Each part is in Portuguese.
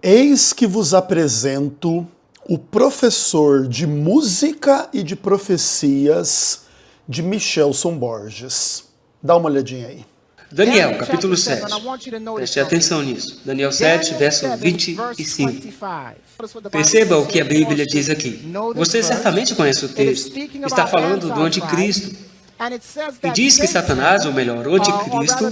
Eis que vos apresento o professor de música e de profecias de Michelson Borges. Dá uma olhadinha aí. Daniel, capítulo 7. Preste atenção nisso. Daniel 7, verso 25. Perceba o que a Bíblia diz aqui. Você certamente conhece o texto. Está falando do anticristo. E diz que Satanás, ou melhor, o anticristo,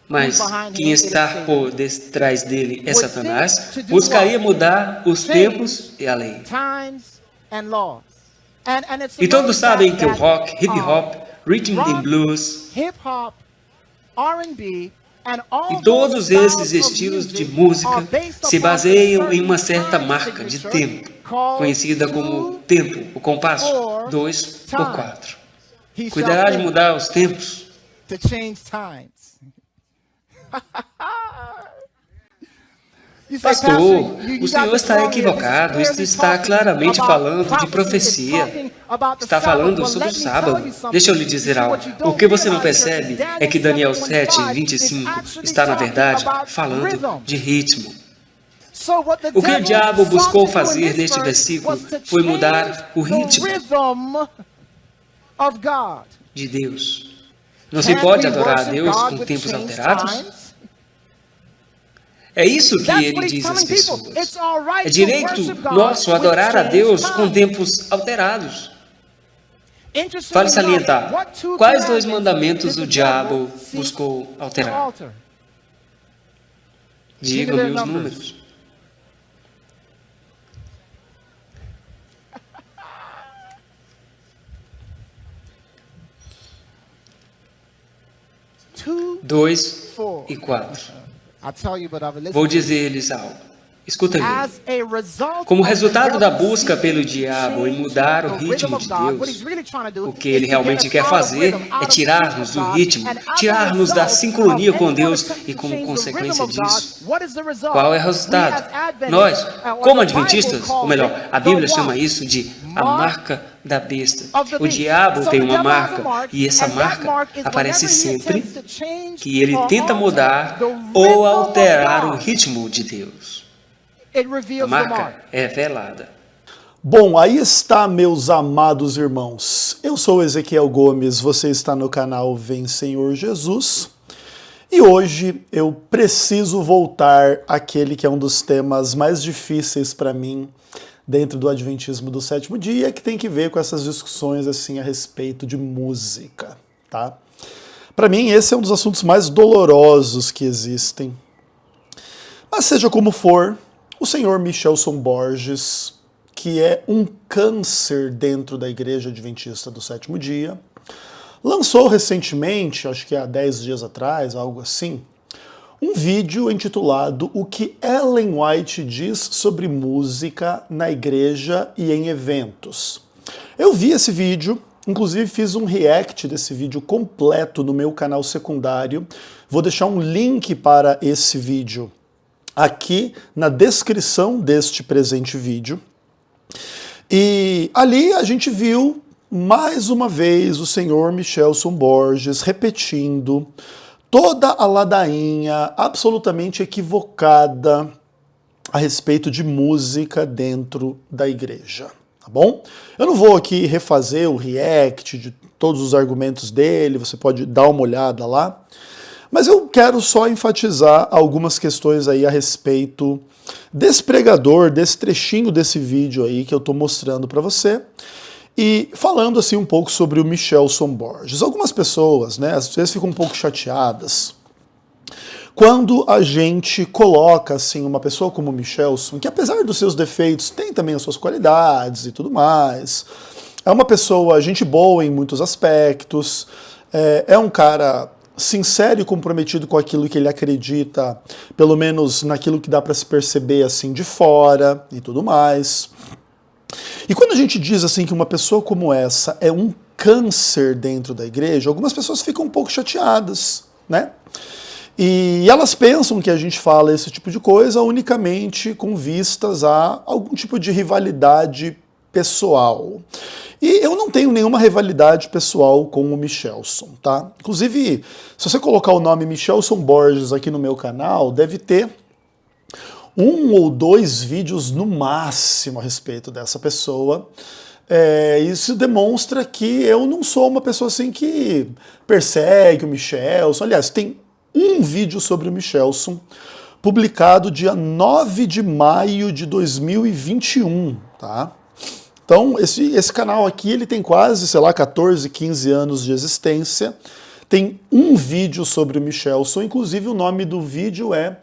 mas quem está por detrás dele é Satanás, buscaria mudar os tempos e a lei. E todos sabem que o rock, hip hop, rhythm and blues e todos esses estilos de música se baseiam em uma certa marca de tempo, conhecida como tempo, o compasso 2 por 4. Cuidará de mudar os tempos. Pastor, o senhor está equivocado. Isso está claramente falando de profecia. Está falando sobre o sábado. Deixa eu lhe dizer algo. O que você não percebe é que Daniel 7, 25 está, na verdade, falando de ritmo. O que o diabo buscou fazer neste versículo foi mudar o ritmo de Deus. Não se pode adorar a Deus com tempos alterados? É isso que ele diz às pessoas. É direito nosso adorar a Deus com tempos alterados. Vale salientar, quais dois mandamentos o diabo buscou alterar? Diga-me os números. Dois e 4. Vou dizer-lhes algo. Escuta bem. Como resultado da busca pelo diabo em mudar o ritmo de Deus, o que ele realmente quer fazer é tirar-nos do ritmo, tirar-nos da sincronia com Deus e, como consequência disso, qual é o resultado? Nós, como adventistas, ou melhor, a Bíblia chama isso de a marca da besta. O diabo tem uma marca, e essa marca aparece sempre que ele tenta mudar ou alterar o ritmo de Deus. A marca é velada. Bom, aí está, meus amados irmãos. Eu sou Ezequiel Gomes, você está no canal Vem Senhor Jesus. E hoje eu preciso voltar àquele que é um dos temas mais difíceis para mim dentro do Adventismo do Sétimo Dia, que tem que ver com essas discussões assim a respeito de música, tá? Para mim esse é um dos assuntos mais dolorosos que existem. Mas seja como for, o senhor Michelson Borges, que é um câncer dentro da Igreja Adventista do Sétimo Dia, lançou recentemente, acho que há 10 dias atrás, algo assim, um vídeo intitulado O que Ellen White diz sobre música na igreja e em eventos. Eu vi esse vídeo, inclusive fiz um react desse vídeo completo no meu canal secundário. Vou deixar um link para esse vídeo aqui na descrição deste presente vídeo. E ali a gente viu mais uma vez o senhor Michelson Borges repetindo toda a ladainha absolutamente equivocada a respeito de música dentro da igreja, tá bom? Eu não vou aqui refazer o react de todos os argumentos dele, você pode dar uma olhada lá, mas eu quero só enfatizar algumas questões aí a respeito desse pregador, desse trechinho desse vídeo aí que eu tô mostrando para você, e falando assim um pouco sobre o Michelson Borges. Algumas pessoas, né, às vezes ficam um pouco chateadas quando a gente coloca assim uma pessoa como o Michelson, que apesar dos seus defeitos tem também as suas qualidades e tudo mais, é uma pessoa gente boa em muitos aspectos, é um cara sincero e comprometido com aquilo que ele acredita, pelo menos naquilo que dá para se perceber assim de fora e tudo mais. E quando a gente diz assim que uma pessoa como essa é um câncer dentro da igreja, algumas pessoas ficam um pouco chateadas, né? E elas pensam que a gente fala esse tipo de coisa unicamente com vistas a algum tipo de rivalidade pessoal. E eu não tenho nenhuma rivalidade pessoal com o Michelson, tá? Inclusive, se você colocar o nome Michelson Borges aqui no meu canal, deve ter um ou dois vídeos no máximo a respeito dessa pessoa. Isso demonstra que eu não sou uma pessoa assim que persegue o Michelson. Aliás, tem um vídeo sobre o Michelson, publicado dia 9 de maio de 2021, tá? Então, esse canal aqui, ele tem quase, sei lá, 14, 15 anos de existência. Tem um vídeo sobre o Michelson, inclusive o nome do vídeo é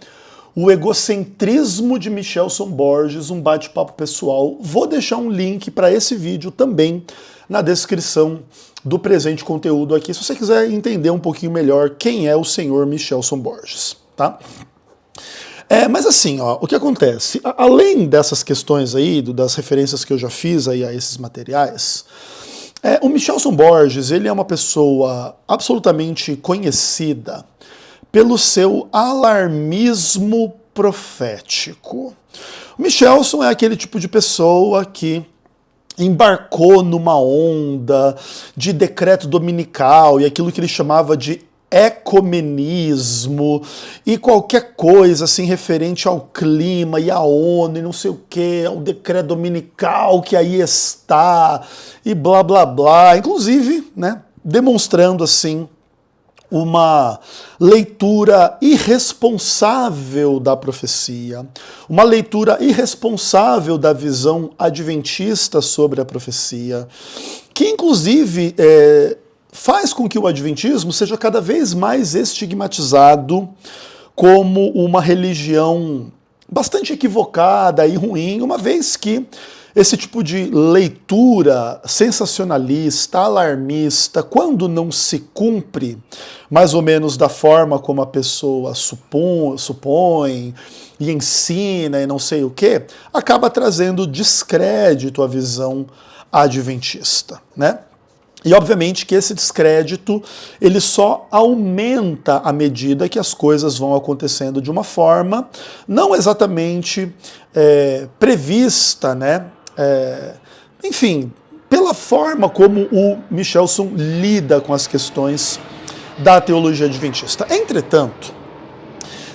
O Egocentrismo de Michelson Borges, um bate-papo pessoal. Vou deixar um link para esse vídeo também na descrição do presente conteúdo aqui, se você quiser entender um pouquinho melhor quem é o senhor Michelson Borges, tá? Mas assim, ó, o que acontece? Além dessas questões aí, das referências que eu já fiz aí a esses materiais, o Michelson Borges, ele é uma pessoa absolutamente conhecida pelo seu alarmismo profético. O Michelson é aquele tipo de pessoa que embarcou numa onda de decreto dominical e aquilo que ele chamava de ecumenismo e qualquer coisa assim referente ao clima e à ONU e não sei o que, ao decreto dominical que aí está e blá blá blá, inclusive, né, demonstrando assim uma leitura irresponsável da profecia, uma leitura irresponsável da visão adventista sobre a profecia, que inclusive faz com que o adventismo seja cada vez mais estigmatizado como uma religião bastante equivocada e ruim, uma vez que esse tipo de leitura sensacionalista, alarmista, quando não se cumpre mais ou menos da forma como a pessoa supõe e ensina e não sei o que, acaba trazendo descrédito à visão adventista, né? E obviamente que esse descrédito ele só aumenta à medida que as coisas vão acontecendo de uma forma não exatamente prevista, né? Enfim, pela forma como o Michelson lida com as questões da teologia adventista. Entretanto,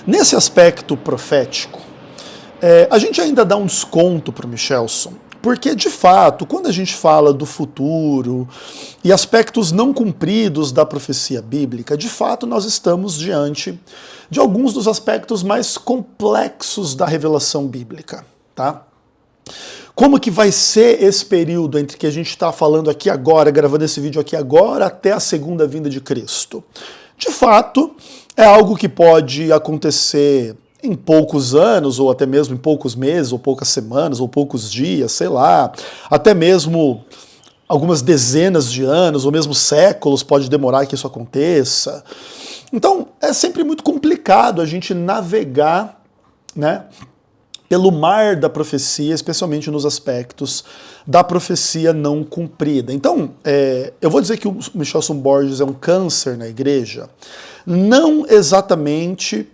nesse aspecto profético, a gente ainda dá um desconto para o Michelson, porque, de fato, quando a gente fala do futuro e aspectos não cumpridos da profecia bíblica, de fato nós estamos diante de alguns dos aspectos mais complexos da revelação bíblica, tá? Como que vai ser esse período entre que a gente está falando aqui agora, gravando esse vídeo aqui agora, até a segunda vinda de Cristo? De fato, é algo que pode acontecer em poucos anos, ou até mesmo em poucos meses, ou poucas semanas, ou poucos dias, sei lá, até mesmo algumas dezenas de anos, ou mesmo séculos pode demorar que isso aconteça. Então, é sempre muito complicado a gente navegar, né, pelo mar da profecia, especialmente nos aspectos da profecia não cumprida. Então, eu vou dizer que o Michelson Borges é um câncer na igreja, não exatamente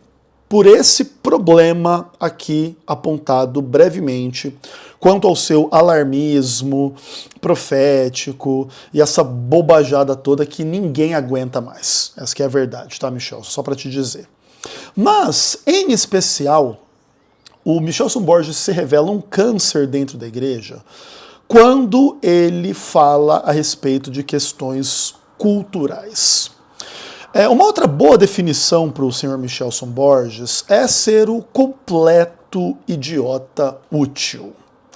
por esse problema aqui apontado brevemente, quanto ao seu alarmismo profético e essa bobajada toda que ninguém aguenta mais. Essa que é a verdade, tá, Michelson? Só para te dizer. Mas, em especial, o Michelson Borges se revela um câncer dentro da igreja quando ele fala a respeito de questões culturais. Uma outra boa definição para o senhor Michelson Borges é ser o completo idiota útil.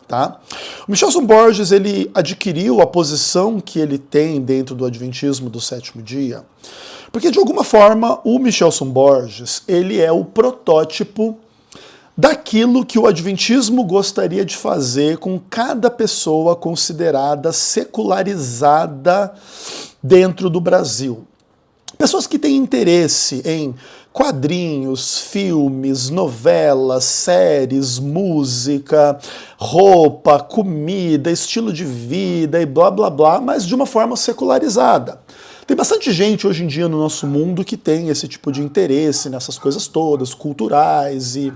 Tá? O Michelson Borges ele adquiriu a posição que ele tem dentro do Adventismo do Sétimo Dia, porque de alguma forma o Michelson Borges ele é o protótipo daquilo que o Adventismo gostaria de fazer com cada pessoa considerada secularizada dentro do Brasil. Pessoas que têm interesse em quadrinhos, filmes, novelas, séries, música, roupa, comida, estilo de vida e blá blá blá, mas de uma forma secularizada. Tem bastante gente hoje em dia no nosso mundo que tem esse tipo de interesse nessas coisas todas, culturais e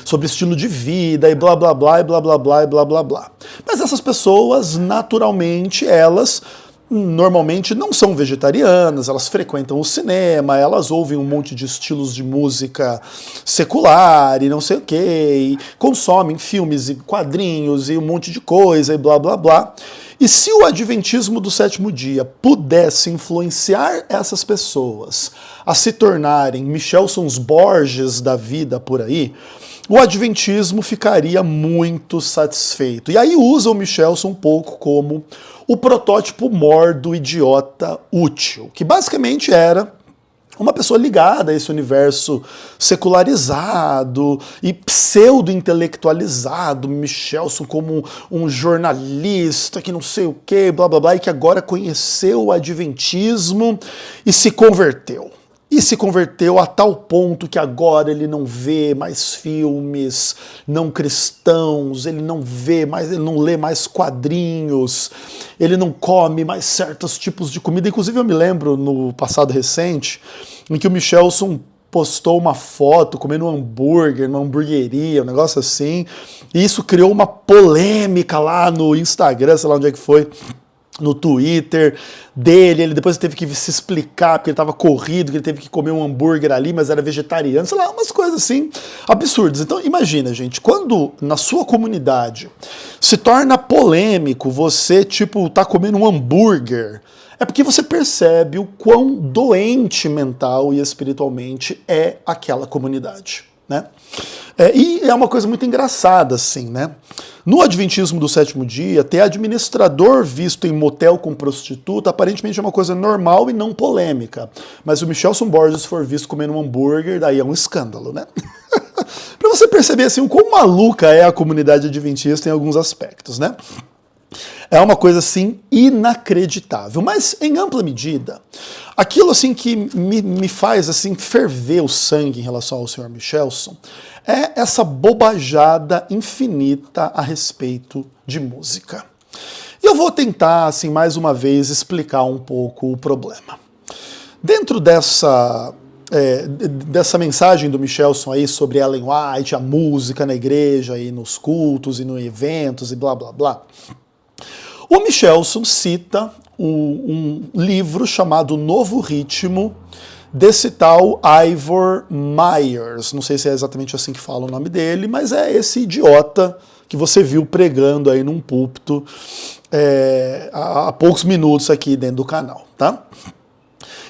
sobre estilo de vida e blá blá blá e blá blá blá e blá blá blá. Mas essas pessoas, naturalmente, elas normalmente não são vegetarianas, elas frequentam o cinema, elas ouvem um monte de estilos de música secular e não sei o que, e consomem filmes e quadrinhos e um monte de coisa e blá blá blá. E se o adventismo do sétimo dia pudesse influenciar essas pessoas a se tornarem Michelsons Borges da vida por aí, o adventismo ficaria muito satisfeito. E aí usa o Michelson um pouco como o protótipo mor do idiota útil, que basicamente era uma pessoa ligada a esse universo secularizado e pseudo-intelectualizado, Michelson como um jornalista que não sei o que, blá blá blá, e que agora conheceu o adventismo e se converteu. E se converteu a tal ponto que agora ele não vê mais filmes não cristãos, ele não lê mais quadrinhos, ele não come mais certos tipos de comida. Inclusive eu me lembro no passado recente em que o Michelson postou uma foto comendo um hambúrguer, numa hamburgueria, um negócio assim, e isso criou uma polêmica lá no Instagram, sei lá onde é que foi, no Twitter dele. Ele depois teve que se explicar porque ele estava corrido, que ele teve que comer um hambúrguer ali, mas era vegetariano, sei lá, umas coisas assim absurdas. Então imagina, gente, quando na sua comunidade se torna polêmico você, tipo, tá comendo um hambúrguer, é porque você percebe o quão doente mental e espiritualmente é aquela comunidade, né? E é uma coisa muito engraçada, assim, né? No adventismo do sétimo dia, ter administrador visto em motel com prostituta aparentemente é uma coisa normal e não polêmica. Mas se o Michelson Borges for visto comendo um hambúrguer, daí é um escândalo, né? Pra você perceber, assim, o quão maluca é a comunidade adventista em alguns aspectos, né? É uma coisa, assim, inacreditável. Mas, em ampla medida, aquilo, assim, que me faz, assim, ferver o sangue em relação ao Sr. Michelson é essa bobajada infinita a respeito de música. E eu vou tentar, assim, mais uma vez, explicar um pouco o problema. Dentro dessa mensagem do Michelson aí sobre Ellen White, a música na igreja e nos cultos e nos eventos e blá, blá, blá, o Michelson cita um livro chamado Novo Ritmo, desse tal Ivor Myers. Não sei se é exatamente assim que fala o nome dele, mas é esse idiota que você viu pregando aí num púlpito há poucos minutos aqui dentro do canal, tá?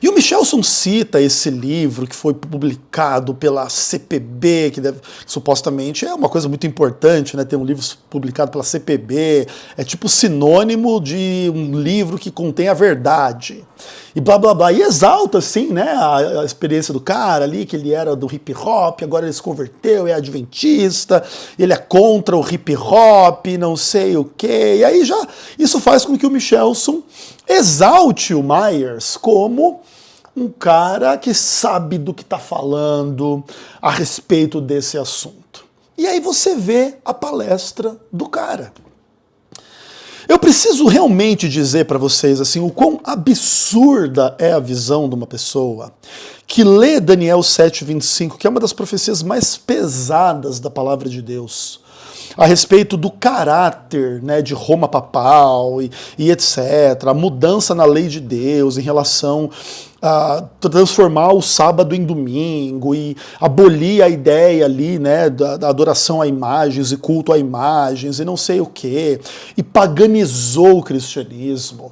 E o Michelson cita esse livro que foi publicado pela CPB, que supostamente é uma coisa muito importante, né? Ter um livro publicado pela CPB é tipo sinônimo de um livro que contém a verdade. E blá blá blá. E exalta, assim, né, a experiência do cara ali, que ele era do hip hop, agora ele se converteu, é adventista, ele é contra o hip hop, não sei o quê. E aí já isso faz com que o Michelson exalte o Myers como um cara que sabe do que está falando a respeito desse assunto. E aí você vê a palestra do cara. Eu preciso realmente dizer para vocês assim, o quão absurda é a visão de uma pessoa que lê Daniel 7:25, que é uma das profecias mais pesadas da palavra de Deus, a respeito do caráter, né, de Roma papal e etc., a mudança na lei de Deus em relação a transformar o sábado em domingo e abolir a ideia ali, né, da adoração a imagens e culto a imagens e não sei o quê, e paganizou o cristianismo.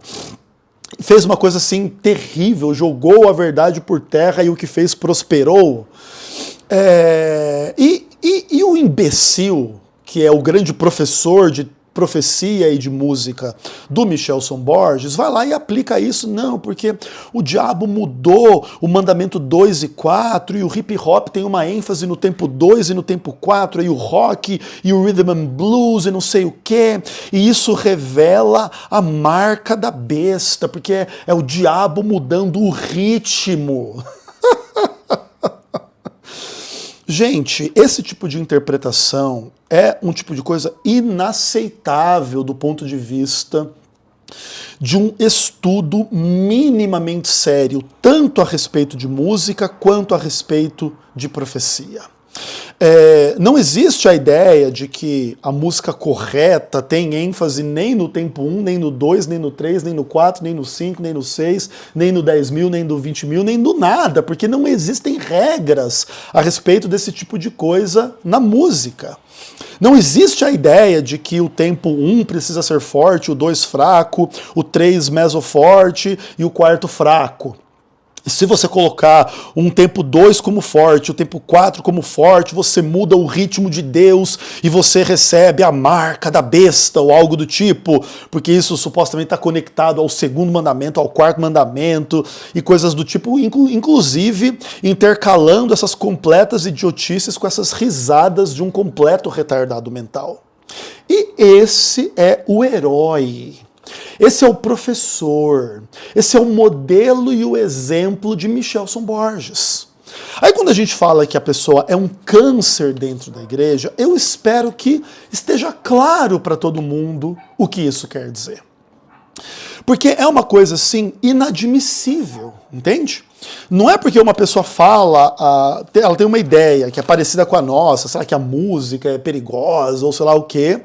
Fez uma coisa assim terrível, jogou a verdade por terra e o que fez prosperou. E o imbecil, que é o grande professor de profecia e de música do Michelson Borges, vai lá e aplica isso. Não, porque o diabo mudou o mandamento 2 e 4, e o hip hop tem uma ênfase no tempo 2 e no tempo 4, e o rock e o rhythm and blues e não sei o quê, e isso revela a marca da besta, porque é o diabo mudando o ritmo. Gente, esse tipo de interpretação é um tipo de coisa inaceitável do ponto de vista de um estudo minimamente sério, tanto a respeito de música quanto a respeito de profecia. Não existe a ideia de que a música correta tem ênfase nem no tempo 1, nem no 2, nem no 3, nem no 4, nem no 5, nem no 6, nem no 10.000, nem no 20.000, nem no nada, porque não existem regras a respeito desse tipo de coisa na música. Não existe a ideia de que o tempo 1 precisa ser forte, o 2 fraco, o 3 mesoforte e o 4 fraco. E se você colocar um tempo 2 como forte, o tempo 4 como forte, você muda o ritmo de Deus e você recebe a marca da besta ou algo do tipo, porque isso supostamente está conectado ao 2º mandamento, ao 4º mandamento e coisas do tipo, inclusive intercalando essas completas idiotices com essas risadas de um completo retardado mental. E esse é o herói. Esse é o professor, esse é o modelo e o exemplo de Michelson Borges. Aí quando a gente fala que a pessoa é um câncer dentro da igreja, eu espero que esteja claro para todo mundo o que isso quer dizer. Porque é uma coisa assim inadmissível, entende? Não é porque uma pessoa fala, ela tem uma ideia que é parecida com a nossa, será que a música é perigosa ou sei lá o quê,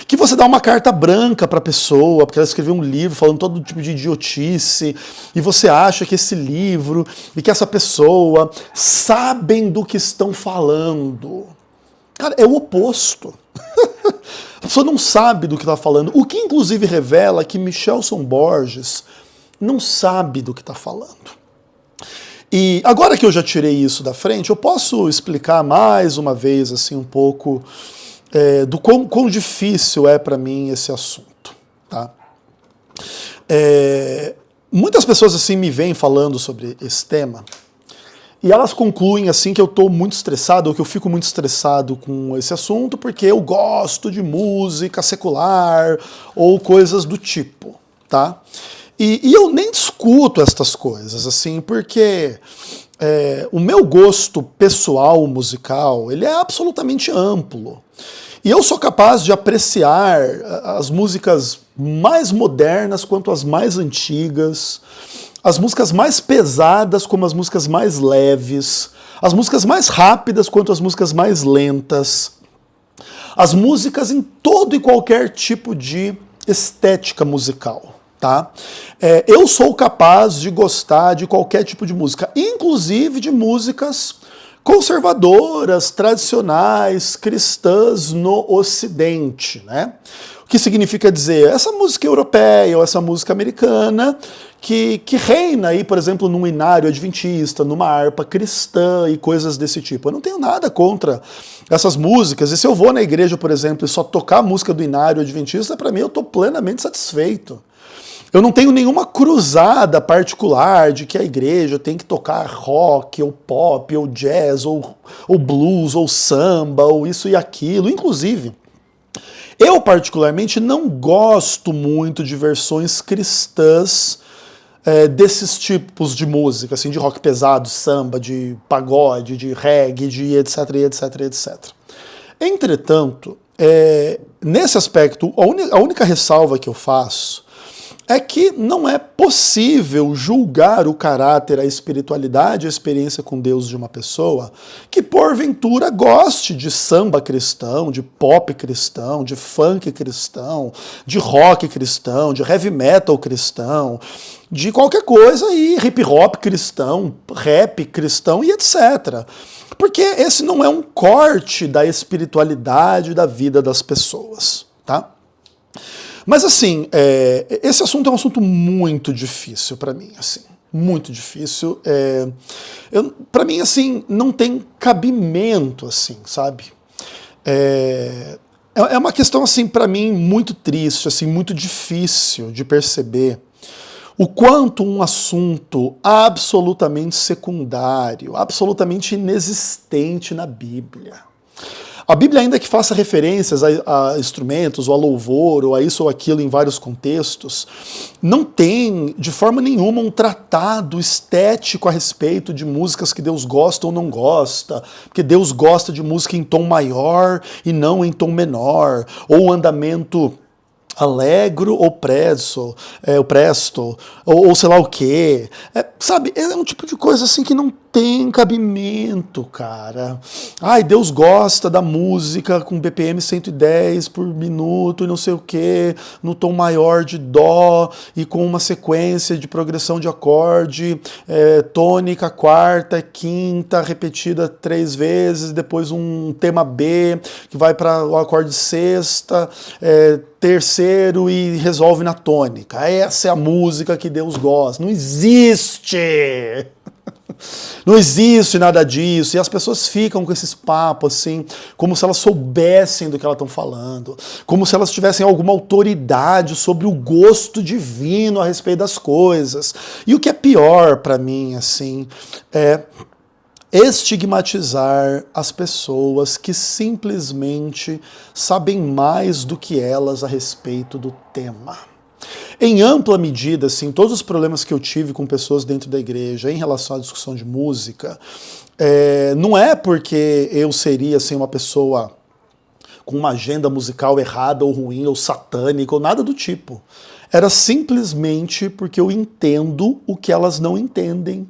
que você dá uma carta branca para a pessoa, porque ela escreveu um livro falando todo tipo de idiotice, e você acha que esse livro e que essa pessoa sabem do que estão falando. Cara, é o oposto. A pessoa não sabe do que está falando, o que inclusive revela que Michelson Borges não sabe do que está falando. E agora que eu já tirei isso da frente, eu posso explicar mais uma vez assim um pouco do quão difícil é para mim esse assunto. Tá? Muitas pessoas assim me vêm falando sobre esse tema e elas concluem assim que eu estou muito estressado ou que eu fico muito estressado com esse assunto porque eu gosto de música secular ou coisas do tipo, tá? E eu nem discuto estas coisas, assim, porque o meu gosto pessoal musical, ele é absolutamente amplo. E eu sou capaz de apreciar as músicas mais modernas quanto as mais antigas, as músicas mais pesadas como as músicas mais leves, as músicas mais rápidas quanto as músicas mais lentas, as músicas em todo e qualquer tipo de estética musical. Tá? Eu sou capaz de gostar de qualquer tipo de música, inclusive de músicas conservadoras, tradicionais, cristãs no Ocidente, né? O que significa dizer, essa música europeia ou essa música americana que reina aí, por exemplo, num inário adventista, numa harpa cristã e coisas desse tipo. Eu não tenho nada contra essas músicas, e se eu vou na igreja, por exemplo, e só tocar a música do inário adventista, para mim eu estou plenamente satisfeito. Eu não tenho nenhuma cruzada particular de que a igreja tem que tocar rock, ou pop, ou jazz, ou blues, ou samba, ou isso e aquilo. Inclusive, eu particularmente não gosto muito de versões cristãs desses tipos de música, assim, de rock pesado, samba, de pagode, de reggae, de etc, etc, etc. Entretanto, nesse aspecto, a única ressalva que eu faço é que não é possível julgar o caráter, a espiritualidade, a experiência com Deus de uma pessoa que porventura goste de samba cristão, de pop cristão, de funk cristão, de rock cristão, de heavy metal cristão, de qualquer coisa e hip hop cristão, rap cristão e etc. Porque esse não é um corte da espiritualidade da vida das pessoas, tá? Mas assim, esse assunto é um assunto muito difícil para mim, assim, muito difícil. Para mim, assim, não tem cabimento, assim, sabe? É uma questão, assim, para mim, muito triste, assim, muito difícil de perceber o quanto um assunto absolutamente secundário, absolutamente inexistente na Bíblia. A Bíblia, ainda que faça referências a instrumentos, ou a louvor, ou a isso ou aquilo em vários contextos, não tem, de forma nenhuma, um tratado estético a respeito de músicas que Deus gosta ou não gosta, porque Deus gosta de música em tom maior e não em tom menor, ou andamento alegro ou presto, ou sei lá o quê. Sabe, é um tipo de coisa assim que não tem cabimento, cara. Ai, Deus gosta da música com BPM 110 por minuto e não sei o que, no tom maior de dó e com uma sequência de progressão de acorde, tônica, quarta, quinta, repetida 3 vezes, depois um tema B que vai para o acorde sexta, terceiro e resolve na tônica. Essa é a música que Deus gosta. Não existe! Não existe nada disso, e as pessoas ficam com esses papos assim, como se elas soubessem do que elas estão falando, como se elas tivessem alguma autoridade sobre o gosto divino a respeito das coisas. E o que é pior para mim, assim, é estigmatizar as pessoas que simplesmente sabem mais do que elas a respeito do tema. Em ampla medida, assim, todos os problemas que eu tive com pessoas dentro da igreja em relação à discussão de música, não é porque eu seria assim, uma pessoa com uma agenda musical errada ou ruim ou satânica ou nada do tipo. Era simplesmente porque eu entendo o que elas não entendem.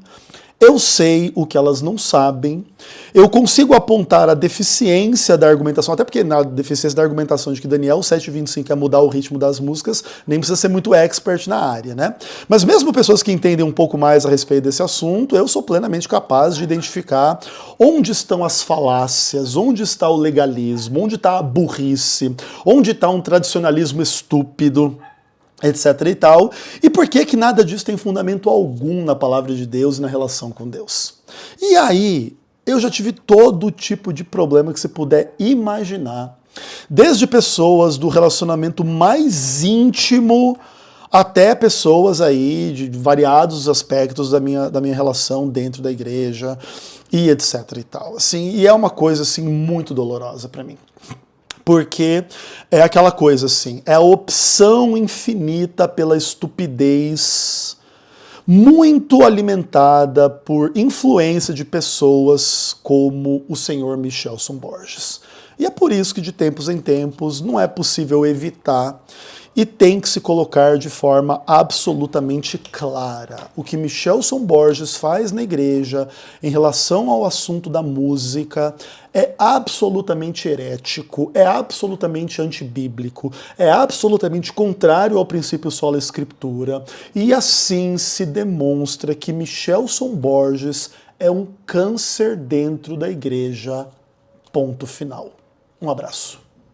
Eu sei o que elas não sabem, eu consigo apontar a deficiência da argumentação, até porque na deficiência da argumentação de que Daniel 7:25 é mudar o ritmo das músicas, nem precisa ser muito expert na área, né? Mas mesmo pessoas que entendem um pouco mais a respeito desse assunto, eu sou plenamente capaz de identificar onde estão as falácias, onde está o legalismo, onde está a burrice, onde está um tradicionalismo estúpido, etc e tal, e por que nada disso tem fundamento algum na palavra de Deus e na relação com Deus. E aí, eu já tive todo tipo de problema que você puder imaginar, desde pessoas do relacionamento mais íntimo até pessoas aí de variados aspectos da minha relação dentro da igreja e etc e tal. Assim, e é uma coisa assim muito dolorosa para mim. Porque é aquela coisa assim, é a opção infinita pela estupidez, muito alimentada por influência de pessoas como o senhor Michelson Borges. E é por isso que de tempos em tempos não é possível evitar e tem que se colocar de forma absolutamente clara. O que Michelson Borges faz na igreja em relação ao assunto da música é absolutamente herético, é absolutamente antibíblico, é absolutamente contrário ao princípio sola escritura, e assim se demonstra que Michelson Borges é um câncer dentro da igreja. Ponto final. Um abraço.